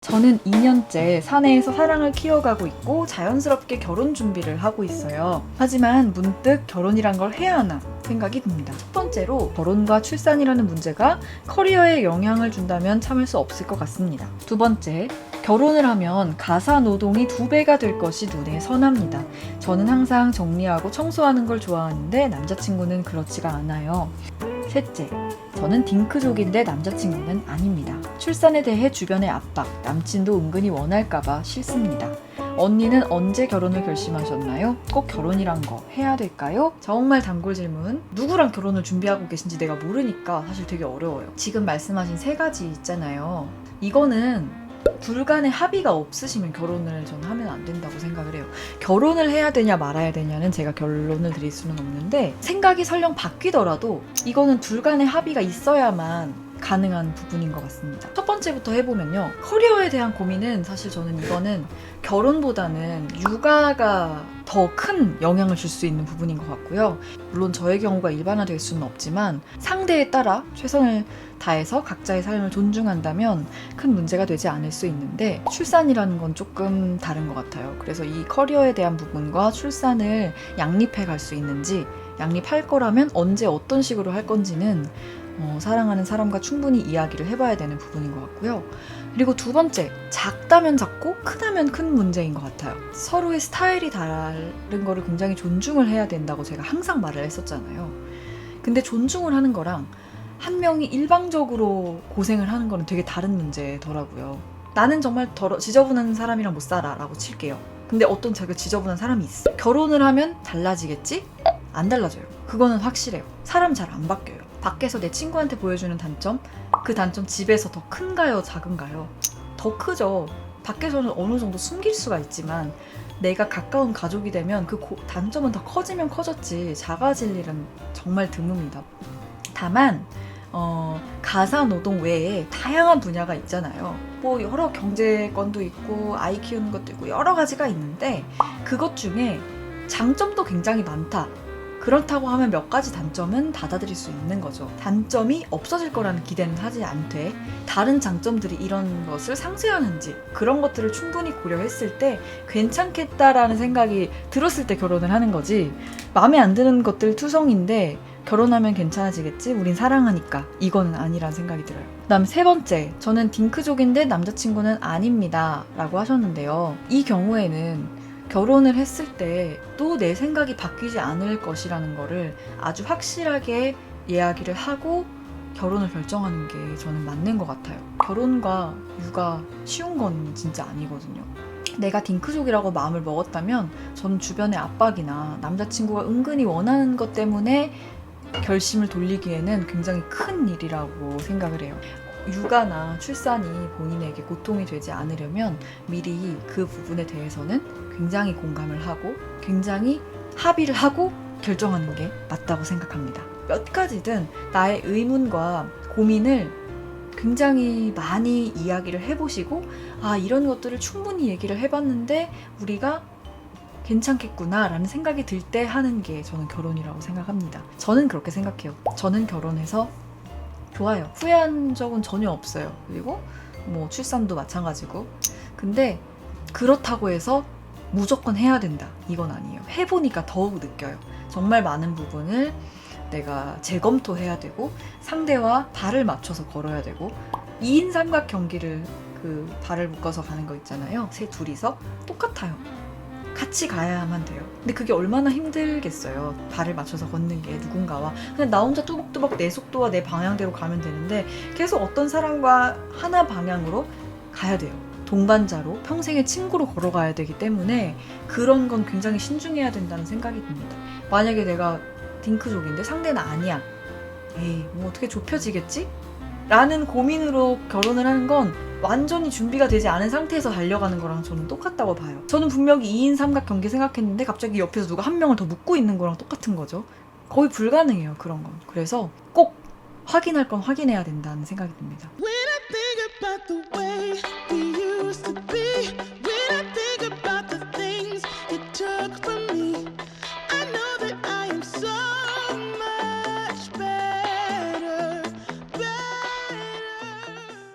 저는 2년째 사내에서 사랑을 키워가고 있고 자연스럽게 결혼 준비를 하고 있어요. 하지만 문득 결혼이란 걸 해야 하나 생각이 듭니다. 첫 번째로 결혼과 출산이라는 문제가 커리어에 영향을 준다면 참을 수 없을 것 같습니다. 두 번째, 결혼을 하면 가사 노동이 2배가 될 것이 눈에 선합니다. 저는 항상 정리하고 청소하는 걸 좋아하는데 남자친구는 그렇지가 않아요. 셋째, 저는 딩크족인데 남자친구는 아닙니다. 출산에 대해 주변의 압박, 남친도 은근히 원할까봐 싫습니다. 언니는 언제 결혼을 결심하셨나요? 꼭 결혼이란 거 해야 될까요? 정말 단골 질문. 누구랑 결혼을 준비하고 계신지 내가 모르니까 사실 되게 어려워요. 지금 말씀하신 3가지 있잖아요. 이거는 불간의 합의가 없으시면 결혼을 저는 하면 안 된다고 생각을 해요. 결혼을 해야 되냐 말아야 되냐는 제가 결론을 드릴 수는 없는데 생각이 설령 바뀌더라도 이거는 불간의 합의가 있어야만 가능한 부분인 것 같습니다. 첫 번째부터 해보면요. 커리어에 대한 고민은 사실 저는 이거는 결혼보다는 육아가 더 큰 영향을 줄 수 있는 부분인 것 같고요. 물론 저의 경우가 일반화될 수는 없지만 상대에 따라 최선을 다해서 각자의 삶을 존중한다면 큰 문제가 되지 않을 수 있는데 출산이라는 건 조금 다른 것 같아요. 그래서 이 커리어에 대한 부분과 출산을 양립해 갈 수 있는지, 양립할 거라면 언제 어떤 식으로 할 건지는 사랑하는 사람과 충분히 이야기를 해봐야 되는 부분인 것 같고요. 그리고 두 번째, 작다면 작고 크다면 큰 문제인 것 같아요. 서로의 스타일이 다른 거를 굉장히 존중을 해야 된다고 제가 항상 말을 했었잖아요. 근데 존중을 하는 거랑 한 명이 일방적으로 고생을 하는 거는 되게 다른 문제더라고요. 나는 정말 지저분한 사람이랑 못 살아 라고 칠게요. 근데 어떤 되게 지저분한 사람이 있어. 결혼을 하면 달라지겠지? 안 달라져요. 그거는 확실해요. 사람 잘 안 바뀌어요. 밖에서 내 친구한테 보여주는 단점, 그 단점 집에서 더 큰가요, 작은가요? 더 크죠. 밖에서는 어느 정도 숨길 수가 있지만 내가 가까운 가족이 되면 그 단점은 더 커지면 커졌지 작아질 일은 정말 드뭅니다. 다만 가사 노동 외에 다양한 분야가 있잖아요. 뭐 여러 경제권도 있고 아이 키우는 것도 있고 여러 가지가 있는데 그것 중에 장점도 굉장히 많다. 그렇다고 하면 몇 가지 단점은 받아들일 수 있는 거죠. 단점이 없어질 거라는 기대는 하지 않되 다른 장점들이 이런 것을 상쇄하는지 그런 것들을 충분히 고려했을 때 괜찮겠다라는 생각이 들었을 때 결혼을 하는 거지 마음에 안 드는 것들 투성인데 결혼하면 괜찮아지겠지? 우린 사랑하니까 이거는 아니란 생각이 들어요. 그다음 3번째, 저는 딩크족인데 남자친구는 아닙니다 라고 하셨는데요. 이 경우에는 결혼을 했을 때 또 내 생각이 바뀌지 않을 것이라는 거를 아주 확실하게 이야기를 하고 결혼을 결정하는 게 저는 맞는 것 같아요. 결혼과 육아 쉬운 건 진짜 아니거든요. 내가 딩크족이라고 마음을 먹었다면 저는 주변의 압박이나 남자친구가 은근히 원하는 것 때문에 결심을 돌리기에는 굉장히 큰 일이라고 생각을 해요. 육아나 출산이 본인에게 고통이 되지 않으려면 미리 그 부분에 대해서는 굉장히 공감을 하고 굉장히 합의를 하고 결정하는 게 맞다고 생각합니다. 몇 가지든 나의 의문과 고민을 굉장히 많이 이야기를 해보시고 이런 것들을 충분히 얘기를 해봤는데 우리가 괜찮겠구나 라는 생각이 들 때 하는 게 저는 결혼이라고 생각합니다. 저는 그렇게 생각해요. 저는 결혼해서 좋아요. 후회한 적은 전혀 없어요. 그리고 뭐 출산도 마찬가지고. 근데 그렇다고 해서 무조건 해야 된다. 이건 아니에요. 해보니까 더욱 느껴요. 정말 많은 부분을 내가 재검토해야 되고 상대와 발을 맞춰서 걸어야 되고 2인 삼각 경기를 그 발을 묶어서 가는 거 있잖아요. 둘이서 똑같아요. 같이 가야만 돼요. 근데 그게 얼마나 힘들겠어요. 발을 맞춰서 걷는 게 누군가와. 그냥 나 혼자 뚜벅뚜벅 내 속도와 내 방향대로 가면 되는데 계속 어떤 사람과 하나 방향으로 가야 돼요. 동반자로 평생의 친구로 걸어가야 되기 때문에 그런 건 굉장히 신중해야 된다는 생각이 듭니다. 만약에 내가 딩크족인데 상대는 아니야. 에이, 뭐 어떻게 좁혀지겠지? 라는 고민으로 결혼을 하는 건 완전히 준비가 되지 않은 상태에서 달려가는 거랑 저는 똑같다고 봐요. 저는 분명히 2인 삼각 경기 생각했는데 갑자기 옆에서 누가 한 명을 더 묶고 있는 거랑 똑같은 거죠. 거의 불가능해요, 그런 건. 그래서 꼭 확인할 건 확인해야 된다는 생각이 듭니다.